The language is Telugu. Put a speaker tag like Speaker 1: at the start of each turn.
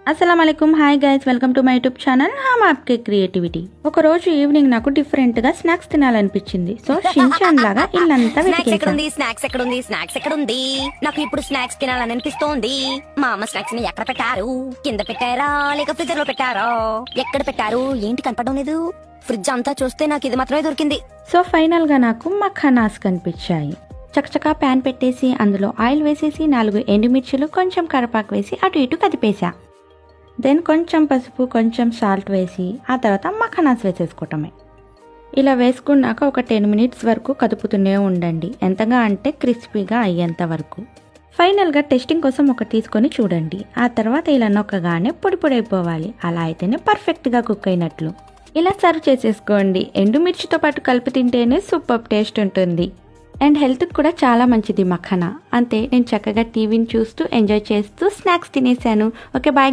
Speaker 1: अस्सलामुअलैकुम hi guys welcome to my YouTube channel हम आपके క్రియేటివిటీ ఒక రోజు ఈవినింగ్ నాకు డిఫరెంట్ గా స్నాక్స్ తినాలనిపించింది సో షిన్చాన్ లాగా ఇల్లంతా వెతికేసాను
Speaker 2: స్నాక్స్ ఎక్కడుంది నాకు ఇప్పుడు స్నాక్స్ తినాలనిపిస్తోంది మా అమ్మ స్నాక్స్ ని ఎక్కడ పెట్టారు కింద పెట్టారా లేక ఫ్రిడ్జ్ లో పెట్టారా ఎక్కడ పెట్టారు ఏంటి కనపడడం లేదు ఫ్రిడ్జ్ అంతా చూస్తే నాకు ఇది మాత్రమే దొరికింది
Speaker 1: సో ఫైనల్ గా నాకు మఖానాస్ కనిపించాయి చకచకా ప్యాన్ పెట్టేసి అందులో ఆయిల్ వేసేసి 4 ఎండుమిర్చిలు కొంచెం కరివేపాకు వేసి అటు ఇటు కదిపేసా దెన్ కొంచెం పసుపు కొంచెం సాల్ట్ వేసి ఆ తర్వాత మఖానాస్ వేసేసుకోవటమే ఇలా వేసుకున్నాక ఒక 10 మినిట్స్ వరకు కదుపుతూనే ఉండండి ఎంతగా అంటే క్రిస్పీగా అయ్యేంత వరకు ఫైనల్గా టెస్టింగ్ కోసం ఒక తీసుకొని చూడండి ఆ తర్వాత ఇలా నొక్కగానే పొడి పొడి అయిపోవాలి అలా అయితేనే పర్ఫెక్ట్గా కుక్ అయినట్లు ఇలా సర్వ్ చేసేసుకోండి ఎండుమిర్చితో పాటు కలిపి తింటేనే సూపర్ టేస్ట్ ఉంటుంది అండ్ హెల్త్కి కూడా చాలా మంచిది మఖానా అంతే నేను చక్కగా టీవీని చూస్తూ ఎంజాయ్ చేస్తూ స్నాక్స్ తినేసాను ఓకే బాయ్